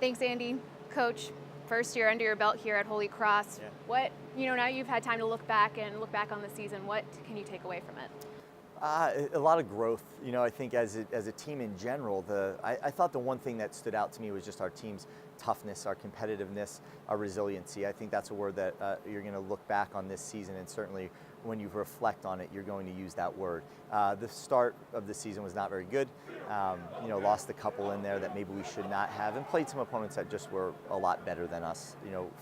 Thanks, Andy. Coach, first year under your belt here at Holy Cross. Yeah. What, now you've had time to look back on the season. What can you take away from it? A lot of growth. I think as a team in general, I thought the one thing that stood out to me was just our team's toughness, our competitiveness, our resiliency. I think that's a word that you're going to look back on this season, and certainly when you reflect on it, you're going to use that word. The start of the season was not very good. Lost a couple in there that maybe we should not have, and played some opponents that just were a lot better than us,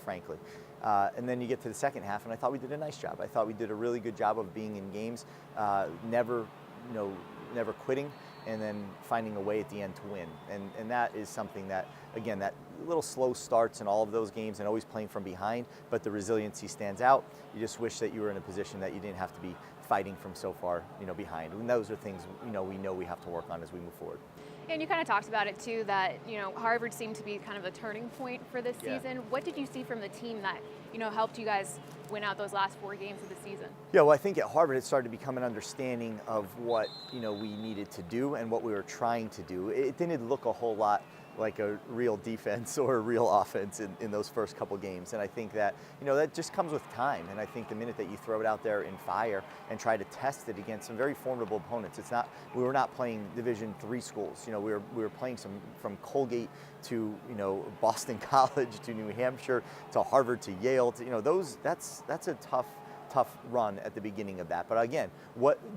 frankly. And then you get to the second half, and I thought we did a nice job. I thought we did a really good job of being in games, never quitting, and then finding a way at the end to win. And that is something that, again, that little slow starts in all of those games and always playing from behind, but the resiliency stands out. You just wish that you were in a position that you didn't have to be fighting from so far, behind. And those are things, we know we have to work on as we move forward. And you kind of talked about it too, that, Harvard seemed to be kind of a turning point for this season. What did you see from the team that, helped you guys win out those last 4 games of the season? Yeah, well, I think at Harvard it started to become an understanding of what, we needed to do and what we were trying to do. It didn't look a whole lot like a real defense or a real offense in those first couple games. And I think that, that just comes with time. And I think the minute that you throw it out there in fire and try to test it against some very formidable opponents, we were not playing Division III schools. We were playing some from Colgate to, Boston College to New Hampshire to Harvard to Yale to, that's a tough run at the beginning of that. But again,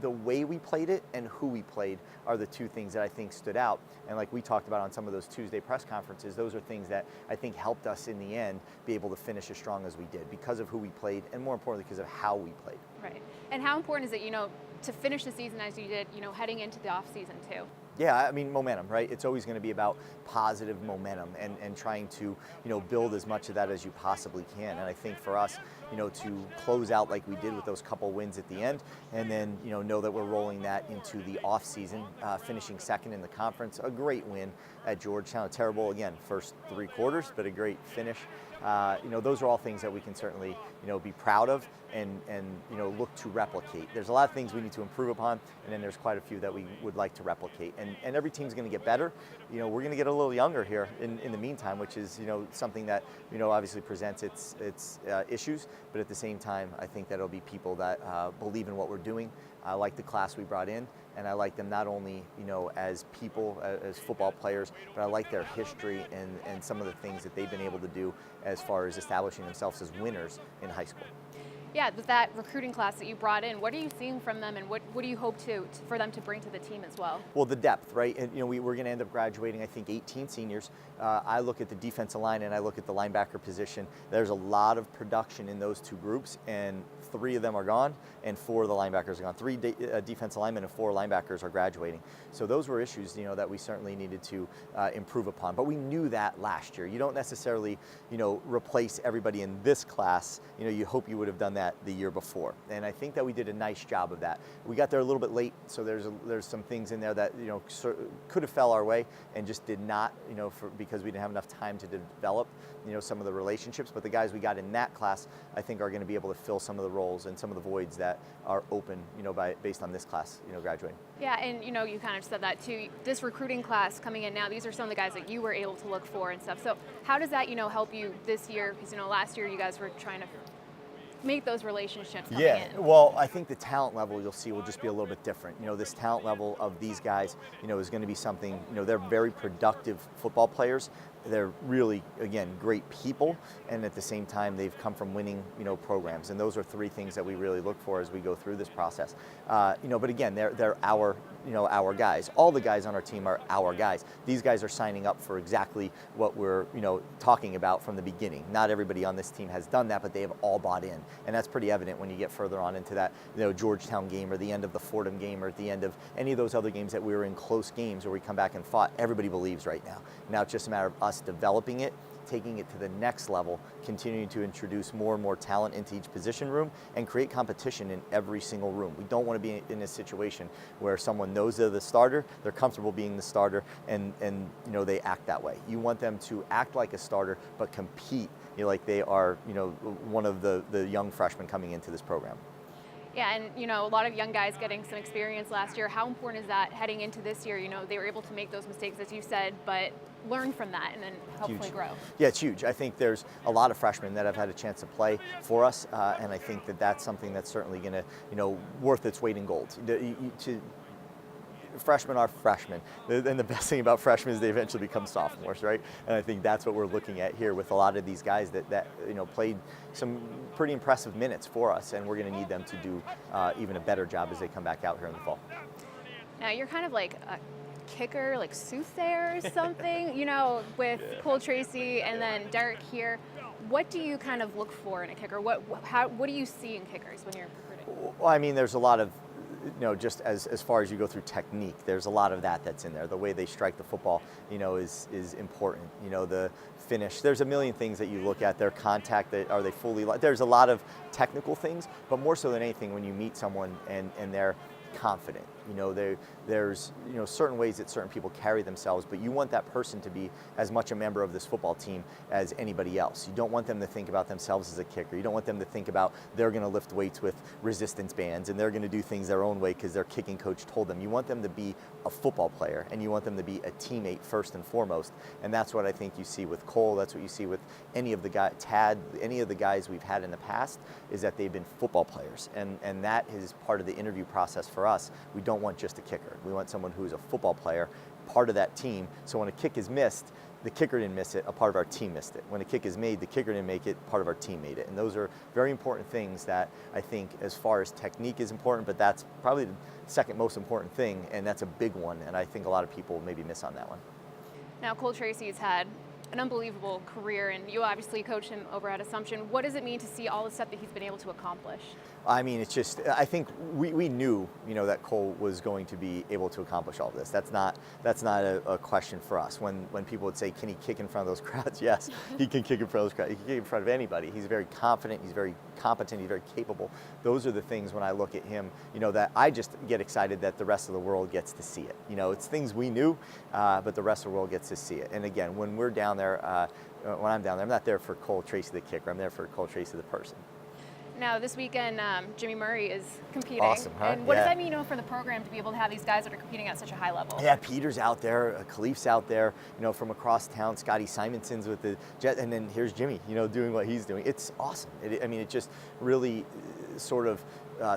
the way we played it and who we played are the two things that I think stood out. And like we talked about on some of those Tuesday press conferences, those are things that I think helped us in the end be able to finish as strong as we did because of who we played and more importantly because of how we played. Right. And how important is it, to finish the season as you did, heading into the off season too? Yeah, I mean, momentum, right? It's always going to be about positive momentum and trying to, build as much of that as you possibly can. And I think for us, to close out like we did with those couple wins at the end, and then, know that we're rolling that into the off season, finishing second in the conference, a great win at Georgetown. Terrible, again, first 3 quarters, but a great finish. Those are all things that we can certainly, be proud of and look to replicate. There's a lot of things we need to improve upon, and then there's quite a few that we would like to replicate. And every team's going to get better. We're going to get a little younger here in the meantime, which is, something that, obviously presents its issues. But at the same time, I think that it'll be people that believe in what we're doing. I like the class we brought in, and I like them not only, as people, as football players, but I like their history and some of the things that they've been able to do as far as establishing themselves as winners in high school. Yeah, with that recruiting class that you brought in, what are you seeing from them, and what do you hope for them to bring to the team as well? Well, the depth, right? And we're going to end up graduating, I think, 18 seniors. I look at the defensive line and I look at the linebacker position. There's a lot of production in those 2 groups, and 3 of them are gone, and 4 of the linebackers are gone. 3 defensive linemen and 4 linebackers are graduating. So those were issues, that we certainly needed to improve upon. But we knew that last year. You don't necessarily, replace everybody in this class. You hope you would have done that the year before, and I think that we did a nice job of that. We got there a little bit late, so there's some things in there that could have fell our way and just did not, because we didn't have enough time to develop some of the relationships. But the guys we got in that class, I think, are going to be able to fill some of the roles and some of the voids that are open, based on this class, graduating. Yeah, and you kind of said that too. This recruiting class coming in now, these are some of the guys that you were able to look for and stuff. So how does that help you this year? Because last year you guys were trying to make those relationships coming in. Well, I think the talent level you'll see will just be a little bit different. This talent level of these guys, is going to be something, they're very productive football players. They're really, again, great people, and at the same time, they've come from winning, programs. And those are 3 things that we really look for as we go through this process. But again, they're our, our guys. All the guys on our team are our guys. These guys are signing up for exactly what we're, talking about from the beginning. Not everybody on this team has done that, but they have all bought in, and that's pretty evident when you get further on into that, Georgetown game or the end of the Fordham game or at the end of any of those other games that we were in close games where we come back and fought. Everybody believes right now. Now it's just a matter of us developing it, taking it to the next level, continuing to introduce more and more talent into each position room and create competition in every single room. We don't want to be in a situation where someone knows they're the starter, they're comfortable being the starter, and they act that way. You want them to act like a starter, but compete like they are, one of the young freshmen coming into this program. Yeah, and a lot of young guys getting some experience last year. How important is that heading into this year? They were able to make those mistakes, as you said, but learn from that and then hopefully grow. Yeah, it's huge. I think there's a lot of freshmen that have had a chance to play for us, and I think that that's something that's certainly going to, worth its weight in gold. Freshmen are freshmen, and the best thing about freshmen is they eventually become sophomores, right? And I think that's what we're looking at here with a lot of these guys that played some pretty impressive minutes for us, and we're going to need them to do even a better job as they come back out here in the fall. Now you're kind of like a kicker, like soothsayer or something, with Cole Tracy and then Derek here. What do you kind of look for in a kicker? What do you see in kickers when you're recruiting? Well, I mean, there's a lot of just as far as you go through technique, there's a lot of that's in there. The way they strike the football, is important. The finish. There's a million things that you look at. Their contact, are they fully? There's a lot of technical things, but more so than anything, when you meet someone and they're confident. There's certain ways that certain people carry themselves, but you want that person to be as much a member of this football team as anybody else. You don't want them to think about themselves as a kicker. You don't want them to think about they're going to lift weights with resistance bands and they're going to do things their own way because their kicking coach told them. You want them to be a football player, and you want them to be a teammate first and foremost. And that's what I think you see with Cole. That's what you see with any of the guys, Tad, any of the guys we've had in the past, is that they've been football players. And that is part of the interview process for us. We don't want just a kicker. We want someone who's a football player, part of that team. So when a kick is missed, the kicker didn't miss it, a part of our team missed it. When a kick is made, the kicker didn't make it, part of our team made it. And those are very important things that I think, as far as technique is important, but that's probably the second most important thing, and that's a big one, and I think a lot of people maybe miss on that one. Now, Cole Tracy's had an unbelievable career, and you obviously coached him over at Assumption. What does it mean to see all the stuff that he's been able to accomplish? I mean, it's just, I think we knew, that Cole was going to be able to accomplish all this. That's not a question for us. When people would say, can he kick in front of those crowds? Yes, he can kick in front of those crowds. He can kick in front of anybody. He's very confident. He's very competent. He's very capable. Those are the things when I look at him, that I just get excited that the rest of the world gets to see it. It's things we knew, but the rest of the world gets to see it. And again, when we're down there, when I'm down there, I'm not there for Cole Tracy the kicker. I'm there for Cole Tracy the person. Now, this weekend, Jimmy Murray is competing. Awesome, huh? And what does that mean, for the program to be able to have these guys that are competing at such a high level? Yeah, Peter's out there, Khalif's out there, from across town. Scotty Simonson's with the Jet, and then here's Jimmy, doing what he's doing. It's awesome. It just really sort of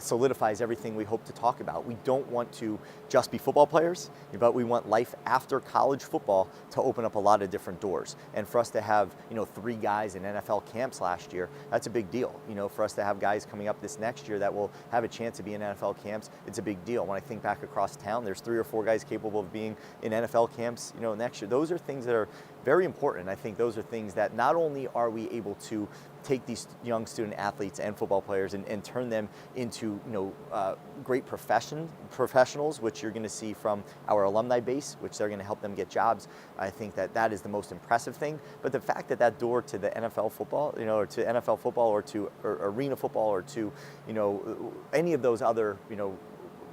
solidifies everything we hope to talk about. We don't want to just be football players, but we want life after college football to open up a lot of different doors. And for us to have, 3 guys in NFL camps last year, that's a big deal. For us to have guys coming up this next year that will have a chance to be in NFL camps, it's a big deal. When I think back across town, there's 3 or 4 guys capable of being in NFL camps, next year. Those are things that are very important. I think those are things that not only are we able to take these young student athletes and football players and turn them into great professionals, which you're going to see from our alumni base, which they're going to help them get jobs. I think that is the most impressive thing. But the fact that door to the NFL football, or to NFL football, or to arena football, or to any of those other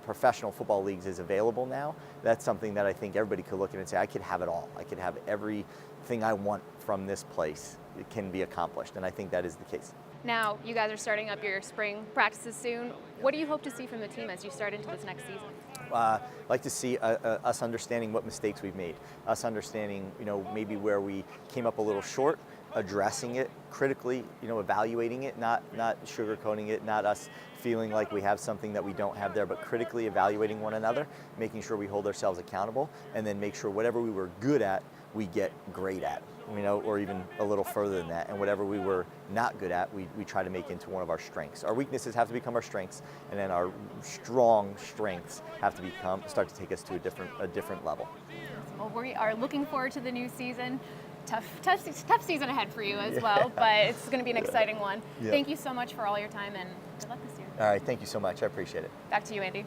professional football leagues is available now, that's something that I think everybody could look at and say, I could have it all. I could have everything I want from this place. It can be accomplished, and I think that is the case. Now, you guys are starting up your spring practices soon. What do you hope to see from the team as you start into this next season? I'd like to see us understanding what mistakes we've made, us understanding, maybe where we came up a little short, addressing it critically, evaluating it, not sugarcoating it, not us feeling like we have something that we don't have there, but critically evaluating one another, making sure we hold ourselves accountable, and then make sure whatever we were good at, we get great at, or even a little further than that. And whatever we were not good at, we try to make into one of our strengths. Our weaknesses have to become our strengths, and then our strong strengths have to start to take us to a different level. Well, we are looking forward to the new season. Tough season ahead for you as well, but it's going to be an exciting one. Yeah. Thank you so much for all your time, and good luck this year. All right, thank you so much. I appreciate it. Back to you, Andy.